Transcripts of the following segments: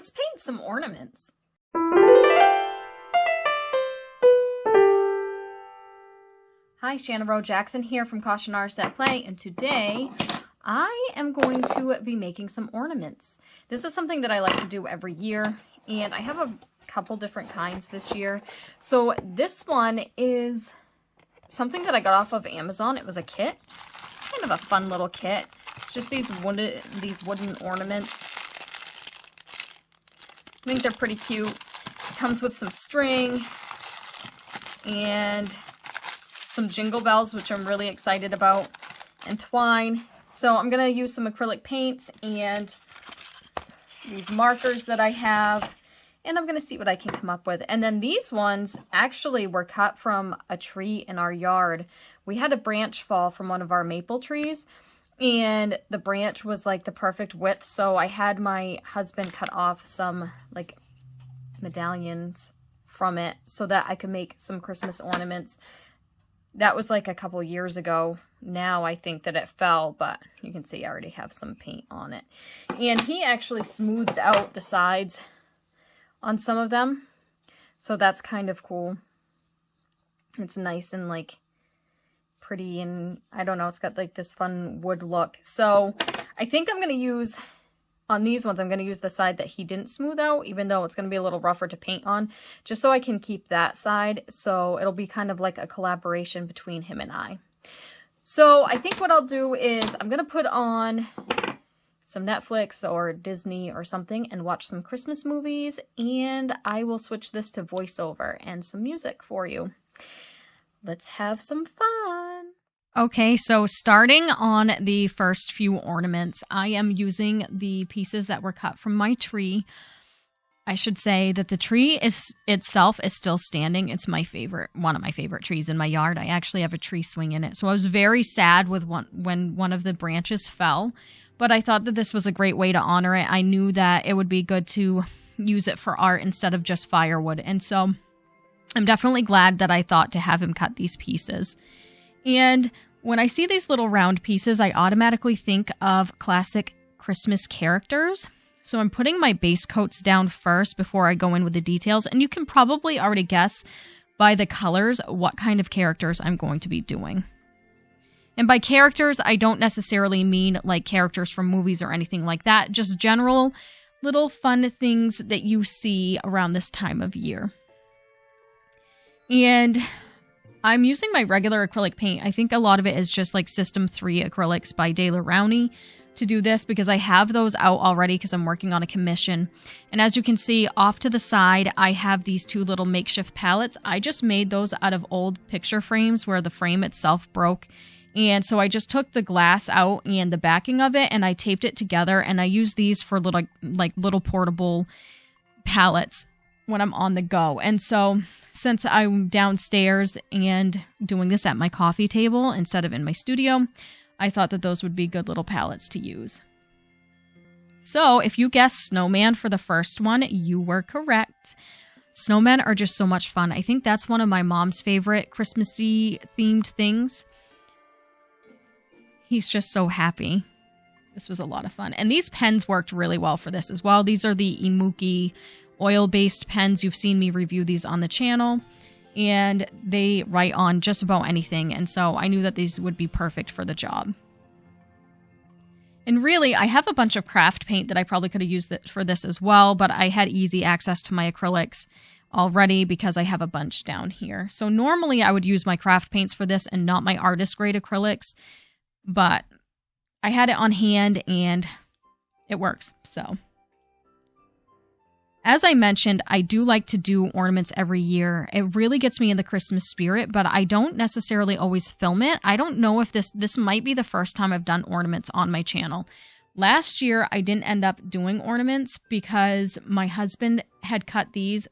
let's paint some ornaments. Hi, Shannon Rowe Jackson here from Caution Our Set Play, and today I am going to be making some ornaments. This is something that I like to do every year, and I have a couple different kinds this year. So this one is something that I got off of Amazon. It was a kit, kind of a fun little kit. It's just these wooden ornaments. I think they're pretty cute. It comes with some string and some jingle bells, which I'm really excited about, and twine. So I'm going to use some acrylic paints and these markers that I have, and I'm going to see what I can come up with. And then these ones actually were cut from a tree in our yard. We had a branch fall from one of our maple trees, and the branch was like the perfect width, so I had my husband cut off some like medallions from it so that I could make some Christmas ornaments. That was like a couple years ago. Now I think that it fell, but you can see I already have some paint on it. And he actually smoothed out the sides on some of them, so that's kind of cool. It's nice and like pretty, and I don't know, it's got like this fun wood look. So I think I'm going to use, on these ones, I'm going to use the side that he didn't smooth out, even though it's going to be a little rougher to paint on, just so I can keep that side. So it'll be kind of like a collaboration between him and I. So I think what I'll do is I'm going to put on some Netflix or Disney or something and watch some Christmas movies, and I will switch this to voiceover and some music for you. Let's have some fun. Okay, so starting on the first few ornaments, I am using the pieces that were cut from my tree. I should say that the tree itself is still standing. It's my favorite, one of my favorite trees in my yard. I actually have a tree swing in it. So I was very sad with when one of the branches fell, but I thought that this was a great way to honor it. I knew that it would be good to use it for art instead of just firewood. And so I'm definitely glad that I thought to have him cut these pieces. And when I see these little round pieces, I automatically think of classic Christmas characters. So I'm putting my base coats down first before I go in with the details. And you can probably already guess by the colors what kind of characters I'm going to be doing. And by characters, I don't necessarily mean like characters from movies or anything like that. Just general little fun things that you see around this time of year. And I'm using my regular acrylic paint. I think a lot of it is just like System 3 acrylics by De La Rowney to do this, because I have those out already because I'm working on a commission. And as you can see off to the side, I have these two little makeshift palettes. I just made those out of old picture frames where the frame itself broke. And so I just took the glass out and the backing of it, and I taped it together, and I use these for little portable palettes when I'm on the go. And so since I'm downstairs and doing this at my coffee table instead of in my studio, I thought that those would be good little palettes to use. So if you guessed snowman for the first one, you were correct. Snowmen are just so much fun. I think that's one of my mom's favorite Christmassy themed things. He's just so happy. This was a lot of fun. And these pens worked really well for this as well. These are the Imuki oil-based pens. You've seen me review these on the channel, and they write on just about anything, and so I knew that these would be perfect for the job. And really, I have a bunch of craft paint that I probably could have used for this as well, but I had easy access to my acrylics already because I have a bunch down here. So normally I would use my craft paints for this and not my artist grade acrylics, but I had it on hand and it works, so. As I mentioned, I do like to do ornaments every year. It really gets me in the Christmas spirit, but I don't necessarily always film it. I don't know if this might be the first time I've done ornaments on my channel. Last year, I didn't end up doing ornaments because my husband had cut these,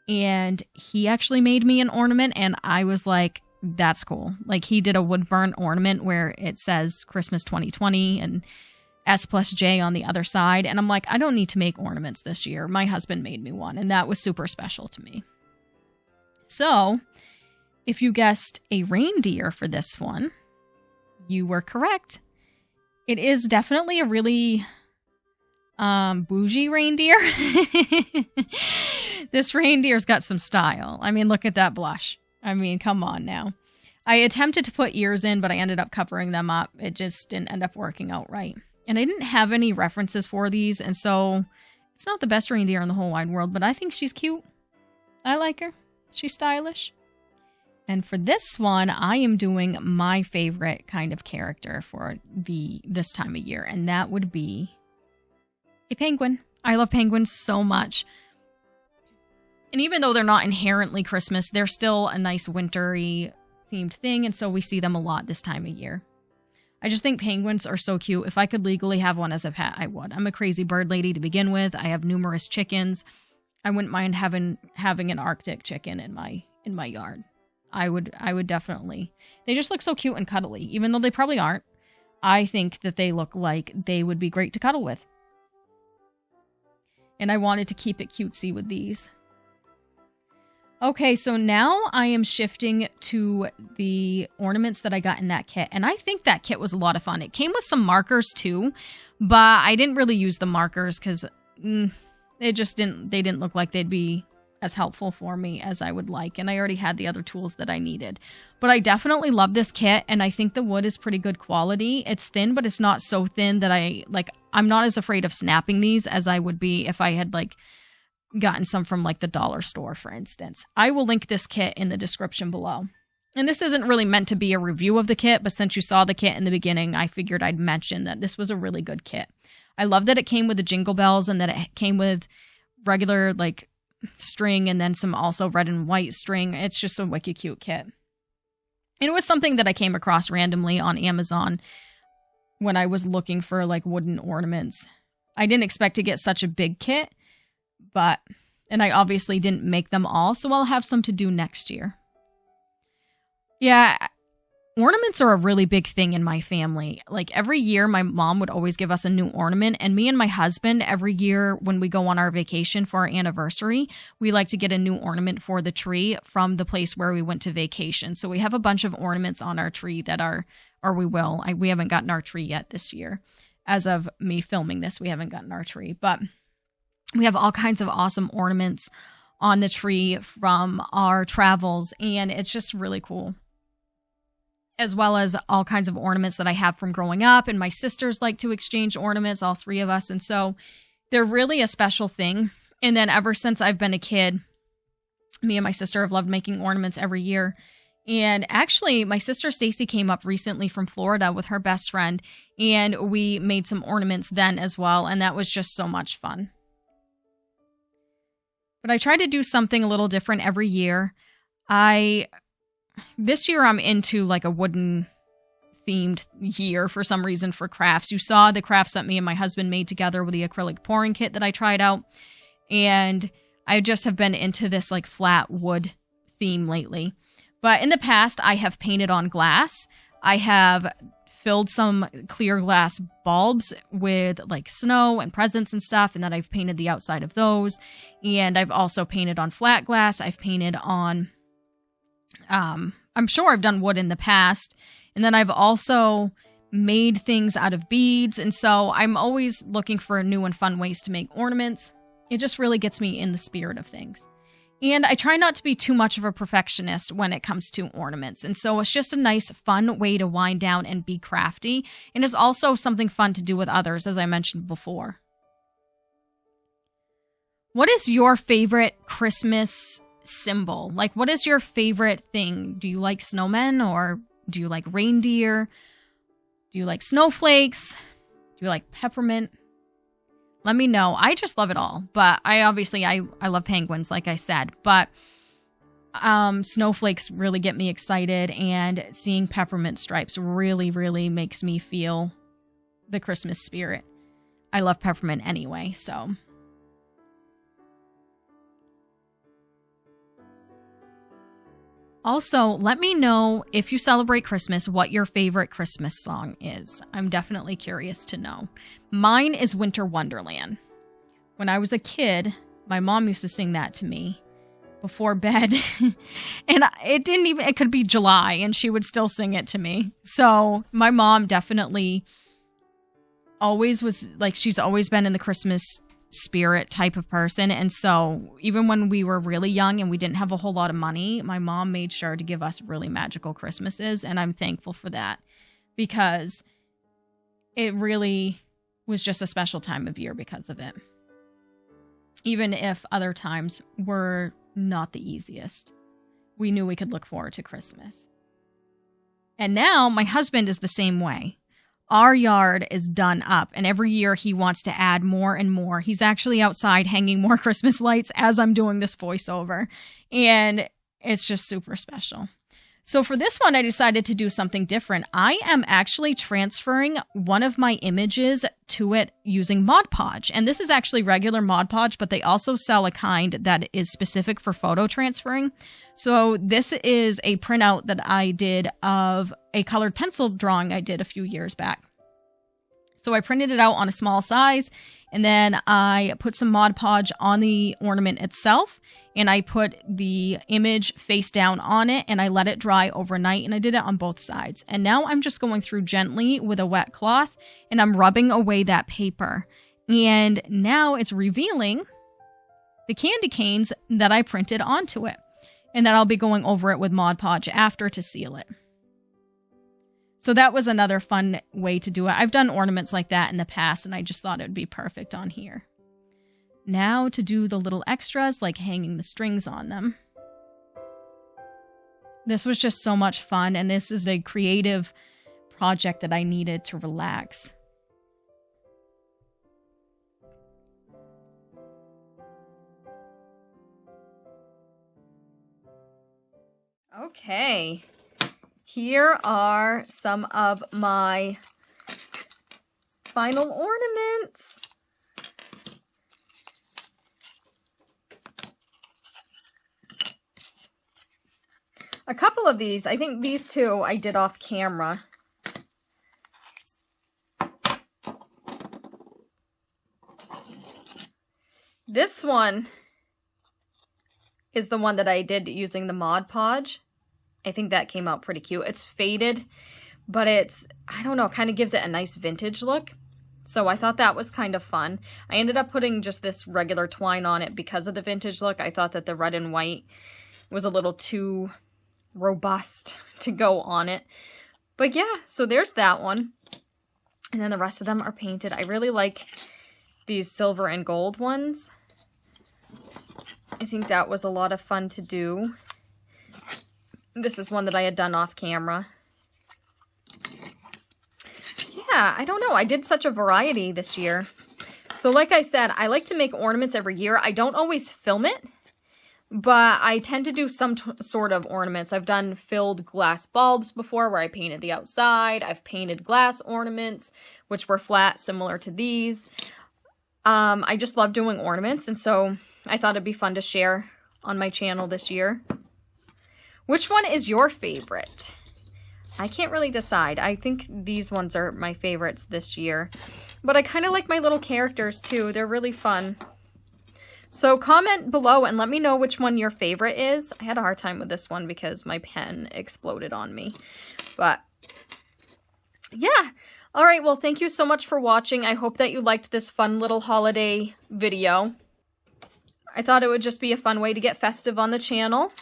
and he actually made me an ornament, and I was like, that's cool. Like, he did a wood burn ornament where it says Christmas 2020 and S+J on the other side. And I'm like, I don't need to make ornaments this year. My husband made me one, and that was super special to me. So if you guessed a reindeer for this one, you were correct. It is definitely a really bougie reindeer. This reindeer's got some style. I mean, look at that blush. I mean, come on now. I attempted to put ears in, but I ended up covering them up. It just didn't end up working out right. And I didn't have any references for these, and so it's not the best reindeer in the whole wide world, but I think she's cute. I like her. She's stylish. And for this one, I am doing my favorite kind of character for this time of year, and that would be a penguin. I love penguins so much. And even though they're not inherently Christmas, they're still a nice wintry themed thing, and so we see them a lot this time of year. I just think penguins are so cute. If I could legally have one as a pet, I would. I'm a crazy bird lady to begin with. I have numerous chickens. I wouldn't mind having an Arctic chicken in my yard. I would definitely. They just look so cute and cuddly, even though they probably aren't. I think that they look like they would be great to cuddle with. And I wanted to keep it cutesy with these. Okay, so now I am shifting to the ornaments that I got in that kit. And I think that kit was a lot of fun. It came with some markers too, but I didn't really use the markers because they didn't look like they'd be as helpful for me as I would like. And I already had the other tools that I needed. But I definitely love this kit, and I think the wood is pretty good quality. It's thin, but it's not so thin that I'm not as afraid of snapping these as I would be if I had gotten some from the dollar store, for instance. I will link this kit in the description below. And this isn't really meant to be a review of the kit, but since you saw the kit in the beginning, I figured I'd mention that this was a really good kit. I love that it came with the jingle bells and that it came with regular string and then some also red and white string. It's just a wicked cute kit. And it was something that I came across randomly on Amazon when I was looking for wooden ornaments. I didn't expect to get such a big kit, and I obviously didn't make them all, so I'll have some to do next year. Yeah, ornaments are a really big thing in my family. Every year, my mom would always give us a new ornament, and me and my husband, every year when we go on our vacation for our anniversary, we like to get a new ornament for the tree from the place where we went to vacation. So we have a bunch of ornaments on our tree we haven't gotten our tree yet this year. As of me filming this, we haven't gotten our tree, but we have all kinds of awesome ornaments on the tree from our travels, and it's just really cool. As well as all kinds of ornaments that I have from growing up, and my sisters like to exchange ornaments, all three of us, and so they're really a special thing. And then ever since I've been a kid, me and my sister have loved making ornaments every year. And actually, my sister Stacy came up recently from Florida with her best friend, and we made some ornaments then as well, and that was just so much fun. But I try to do something a little different every year. This year I'm into a wooden themed year for some reason for crafts. You saw the crafts that me and my husband made together with the acrylic pouring kit that I tried out. And I just have been into this flat wood theme lately. But in the past, I have painted on glass. I have filled some clear glass bulbs with snow and presents and stuff, and then I've painted the outside of those. And I've also painted on flat glass. I've painted on, I'm sure I've done wood in the past. And then I've also made things out of beads. And so I'm always looking for new and fun ways to make ornaments. It just really gets me in the spirit of things. And I try not to be too much of a perfectionist when it comes to ornaments. And so it's just a nice, fun way to wind down and be crafty. And it's also something fun to do with others, as I mentioned before. What is your favorite Christmas symbol? What is your favorite thing? Do you like snowmen, or do you like reindeer? Do you like snowflakes? Do you like peppermint? Let me know. I just love it all. But I love penguins, like I said. But snowflakes really get me excited. And seeing peppermint stripes really, really makes me feel the Christmas spirit. I love peppermint anyway, so. Also, let me know if you celebrate Christmas, what your favorite Christmas song is. I'm definitely curious to know. Mine is Winter Wonderland. When I was a kid, my mom used to sing that to me before bed. And it could be July and she would still sing it to me. So my mom definitely always was like, she's always been in the Christmas spirit type of person. And so even when we were really young and we didn't have a whole lot of money, my mom made sure to give us really magical Christmases. And I'm thankful for that because it really was just a special time of year because of it. Even if other times were not the easiest, we knew we could look forward to Christmas. And now my husband is the same way. Our yard is done up, and every year he wants to add more and more. He's actually outside hanging more Christmas lights as I'm doing this voiceover, and it's just super special. So for this one, I decided to do something different. I am actually transferring one of my images to it using Mod Podge. And this is actually regular Mod Podge, but they also sell a kind that is specific for photo transferring. So this is a printout that I did of a colored pencil drawing I did a few years back. So I printed it out on a small size, and then I put some Mod Podge on the ornament itself. And I put the image face down on it and I let it dry overnight, and I did it on both sides. And now I'm just going through gently with a wet cloth and I'm rubbing away that paper. And now it's revealing the candy canes that I printed onto it. And then I'll be going over it with Mod Podge after to seal it. So that was another fun way to do it. I've done ornaments like that in the past, and I just thought it would be perfect on here. Now to do the little extras, like hanging the strings on them. This was just so much fun, and this is a creative project that I needed to relax. Okay, here are some of my final ornaments. A couple of these, I think these two I did off camera. This one is the one that I did using the Mod Podge. I think that came out pretty cute. It's faded, but it's, I don't know, kind of gives it a nice vintage look. So I thought that was kind of fun. I ended up putting just this regular twine on it because of the vintage look. I thought that the red and white was a little too robust to go on it. But yeah, so there's that one. And then the rest of them are painted. I really like these silver and gold ones. I think that was a lot of fun to do. This is one that I had done off camera. Yeah, I don't know. I did such a variety this year. So like I said, I like to make ornaments every year. I don't always film it, but I tend to do some sort of ornaments. I've done filled glass bulbs before where I painted the outside. I've painted glass ornaments, which were flat, similar to these. I just love doing ornaments, and so I thought it'd be fun to share on my channel this year. Which one is your favorite? I can't really decide. I think these ones are my favorites this year. But I kind of like my little characters too. They're really fun. So comment below and let me know which one your favorite is. I had a hard time with this one because my pen exploded on me. But yeah. All right. Well, thank you so much for watching. I hope that you liked this fun little holiday video. I thought it would just be a fun way to get festive on the channel.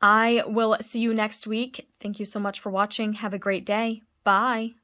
I will see you next week. Thank you so much for watching. Have a great day. Bye.